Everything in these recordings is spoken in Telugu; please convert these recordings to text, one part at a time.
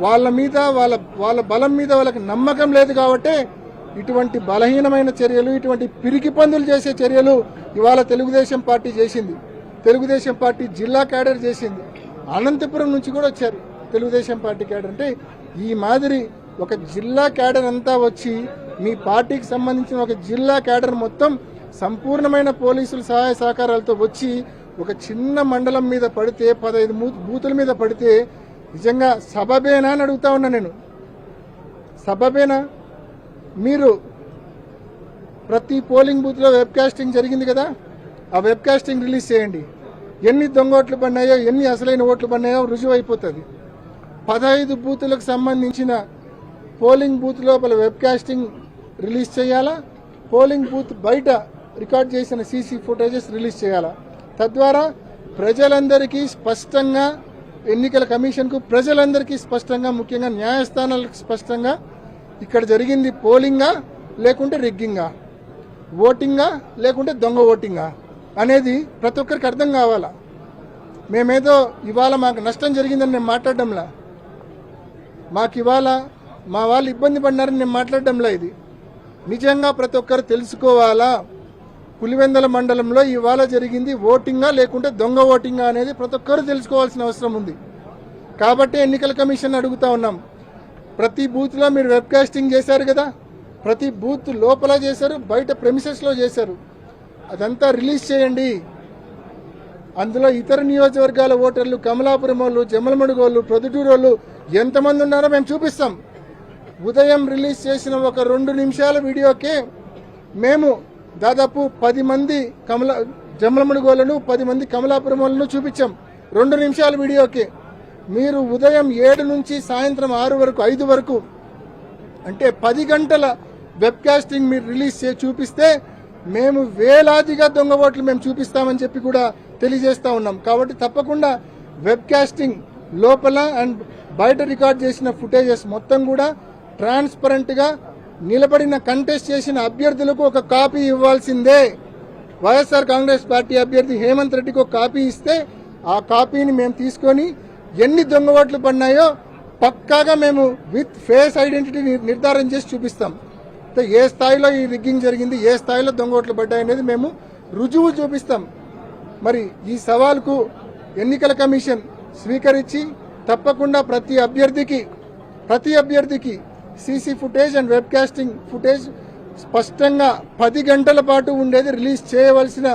వాళ్ళ మీద వాళ్ళ బలం మీద వాళ్ళకి నమ్మకం లేదు కాబట్టి ఇటువంటి బలహీనమైన చర్యలు, ఇటువంటి పిరికి పందులు చేసే చర్యలు ఇవాళ తెలుగుదేశం పార్టీ చేసింది. తెలుగుదేశం పార్టీ జిల్లా క్యాడర్ చేసింది. అనంతపురం నుంచి కూడా వచ్చారు తెలుగుదేశం పార్టీ క్యాడర్. అంటే ఈ మాదిరి ఒక జిల్లా క్యాడర్ అంతా వచ్చి మీ పార్టీకి సంబంధించిన ఒక జిల్లా క్యాడర్ మొత్తం సంపూర్ణమైన పోలీసుల సహాయ సహకారాలతో వచ్చి ఒక చిన్న మండలం మీద పడితే 15 బూతుల మీద పడితే నిజంగా సబబేనా అని అడుగుతా ఉన్నా నేను. సబబేనా? మీరు ప్రతి పోలింగ్ బూత్లో వెబ్ కాస్టింగ్ జరిగింది కదా, ఆ వెబ్ కాస్టింగ్ రిలీజ్ చేయండి. ఎన్ని దొంగ ఓట్లు పడినాయో, ఎన్ని అసలైన ఓట్లు పడినాయో రుజువు అయిపోతుంది. 15 బూతులకు సంబంధించిన పోలింగ్ బూత్ లోపల వెబ్ కాస్టింగ్ రిలీజ్ చేయాలా, పోలింగ్ బూత్ బయట రికార్డ్ చేసిన సీసీ ఫుటేజెస్ రిలీజ్ చేయాలా. తద్వారా ప్రజలందరికీ స్పష్టంగా, ఎన్నికల కమిషన్కు ప్రజలందరికీ స్పష్టంగా, ముఖ్యంగా న్యాయస్థానాలకు స్పష్టంగా ఇక్కడ జరిగింది పోలింగా లేకుంటే రిగ్గింగా, ఓటింగా లేకుంటే దొంగ ఓటింగా అనేది ప్రతి ఒక్కరికి అర్థం కావాలా. మేమేదో ఇవాళ మాకు నష్టం జరిగిందని నేను మాట్లాడడంలా, మాకు ఇవాళ మా వాళ్ళు ఇబ్బంది పడినారని నేను మాట్లాడడంలా. ఇది నిజంగా ప్రతి ఒక్కరు తెలుసుకోవాలా. పులివెందల మండలంలో ఇవాళ జరిగింది ఓటింగా లేకుంటే దొంగ ఓటింగా అనేది ప్రతి ఒక్కరు తెలుసుకోవాల్సిన అవసరం ఉంది. కాబట్టి ఎన్నికల కమిషన్ అడుగుతా ఉన్నాం, ప్రతి బూత్లో మీరు వెబ్ కాస్టింగ్ చేశారు కదా, ప్రతి బూత్ లోపల చేశారు, బయట ప్రెమిసెస్లో చేశారు, అదంతా రిలీజ్ చేయండి. అందులో ఇతర నియోజకవర్గాల ఓటర్లు, కమలాపురం వాళ్ళు, జమ్మలమడుగు వాళ్ళు, ప్రొద్దుటూరు వాళ్ళు ఎంతమంది ఉన్నారో మేము చూపిస్తాం. ఉదయం రిలీజ్ చేసిన ఒక 2 నిమిషాల వీడియోకే మేము దాదాపు 10 మంది జమ్మలమడుగు వాళ్ళను, 10 మంది కమలాపురం వాళ్ళను చూపించాం 2 నిమిషాల వీడియోకే. మీరు ఉదయం 7 నుంచి సాయంత్రం 6 వరకు, 5 వరకు అంటే 10 గంటల వెబ్ కాస్టింగ్ మీరు రిలీజ్ చేసి చూపిస్తే మేము వేలాదిగా దొంగ ఓట్లు మేము చూపిస్తామని చెప్పి కూడా తెలియజేస్తా ఉన్నాం. కాబట్టి తప్పకుండా వెబ్ కాస్టింగ్ లోపల అండ్ బయట రికార్డ్ చేసిన ఫుటేజెస్ మొత్తం కూడా ట్రాన్స్పరెంట్ గా నిలబడిన కంటెస్ట్ చేసిన అభ్యర్థులకు ఒక కాపీ ఇవ్వాల్సిందే. వైఎస్ఆర్ కాంగ్రెస్ పార్టీ అభ్యర్థి హేమంత్ రెడ్డికి ఒక కాపీ ఇస్తే ఆ కాపీని మేము తీసుకొని ఎన్ని దొంగ ఓట్లు పడినాయో పక్కాగా మేము విత్ ఫేస్ ఐడెంటిటీ నిర్ధారణ చేసి చూపిస్తాం. ఏ స్థాయిలో ఈ రిగ్గింగ్ జరిగింది, ఏ స్థాయిలో దొంగ ఓట్లు పడ్డాయనేది మేము రుజువు చూపిస్తాం. మరి ఈ సవాల్కు ఎన్నికల కమిషన్ స్వీకరించి తప్పకుండా ప్రతి అభ్యర్థికి CC footage and web casting footage స్పష్టంగా 10 గంటల పాటు ఉండేది రిలీజ్ చేయవలసిన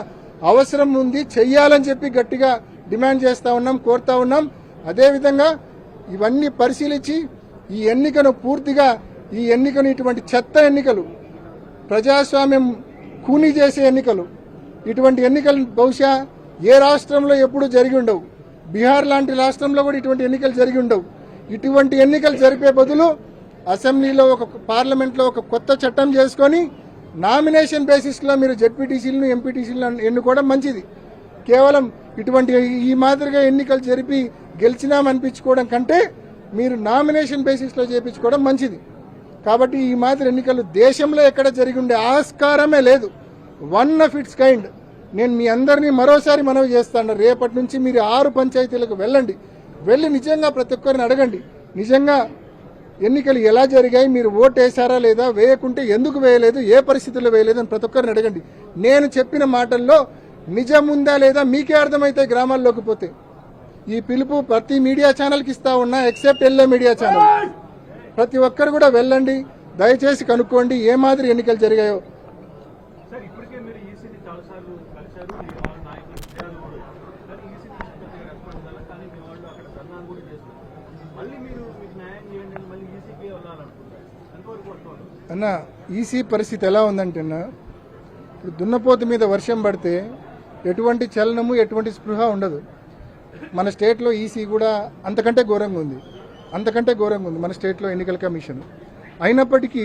అవసరం ఉంది, చెయ్యాలని చెప్పి గట్టిగా డిమాండ్ చేస్తా ఉన్నాం, కోరుతా ఉన్నాం. అదేవిధంగా ఇవన్నీ పరిశీలించి ఈ ఎన్నికను ఇటువంటి చెత్త ఎన్నికలు, ప్రజాస్వామ్యం కూనీ చేసే ఎన్నికలు, ఇటువంటి ఎన్నికలు బహుశా ఏ రాష్ట్రంలో ఎప్పుడూ జరిగి ఉండవు. బీహార్ లాంటి రాష్ట్రంలో కూడా ఇటువంటి ఎన్నికలు జరిగి ఉండవు. ఇటువంటి ఎన్నికలు జరిపే బదులు అసెంబ్లీలో పార్లమెంట్లో ఒక కొత్త చట్టం చేసుకొని నామినేషన్ బేసిస్లో మీరు జెడ్పీటీసీలను, ఎంపీటీసీలను ఎన్నుకోవడం మంచిది. కేవలం ఇటువంటి ఈ మాదిరిగా ఎన్నికలు జరిపి గెలిచినామనిపించుకోవడం కంటే మీరు నామినేషన్ బేసిస్లో చేయించుకోవడం మంచిది. కాబట్టి ఈ మాదిరి ఎన్నికలు దేశంలో ఎక్కడ జరిగి ఉండే ఆస్కారమే లేదు. One of it's kind. నేను మీ అందరినీ మరోసారి మనవి చేస్తాను, రేపటి నుంచి మీరు 6 పంచాయతీలకు వెళ్ళి నిజంగా ప్రతి ఒక్కరిని అడగండి, నిజంగా ఎన్నికలు ఎలా జరిగాయి, మీరు ఓటు వేశారా లేదా, వేయకుంటే ఎందుకు వేయలేదు, ఏ పరిస్థితుల్లో వేయలేదు అని ప్రతి ఒక్కరిని అడగండి. నేను చెప్పిన మాటల్లో నిజం ఉందా లేదా మీకే అర్థమైతే గ్రామాల్లోకి పోతే. ఈ పిలుపు ప్రతి మీడియా ఛానల్కి ఇస్తా ఉన్నా, ఎక్సెప్ట్ ఎల్లో మీడియా ఛానల్. ప్రతి ఒక్కరు కూడా వెళ్ళండి, దయచేసి కనుక్కోండి ఏ మాదిరి ఎన్నికలు జరిగాయో. అన్న ఈసీ పరిస్థితి ఎలా ఉందంటే అన్న, ఇప్పుడు దున్నపోతు మీద వర్షం పడితే ఎటువంటి చలనము, ఎటువంటి స్పృహ ఉండదు. మన స్టేట్లో ఈసీ కూడా అంతకంటే ఘోరంగా ఉంది మన స్టేట్లో ఎన్నికల కమిషన్. అయినప్పటికీ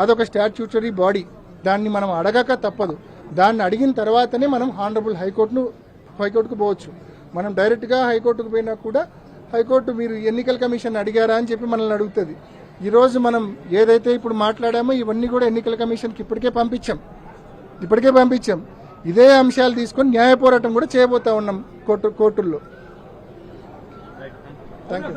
అదొక స్టాట్యూటరీ బాడీ, దాన్ని మనం అడగక తప్పదు. దాన్ని అడిగిన తర్వాతనే మనం హానరబుల్ హైకోర్టుకు పోవచ్చు. మనం డైరెక్ట్గా హైకోర్టుకు పోయినా కూడా హైకోర్టు మీరు ఎన్నికల కమిషన్ అడిగారా అని చెప్పి మనల్ని అడుగుతుంది. ఈరోజు మనం ఏదైతే ఇప్పుడు మాట్లాడామో ఇవన్నీ కూడా ఎన్నికల కమిషన్కి ఇప్పటికే పంపించాం. ఇదే అంశాలు తీసుకొని న్యాయ పోరాటం కూడా చేయబోతా ఉన్నాం కోర్టుల్లో. Thank you.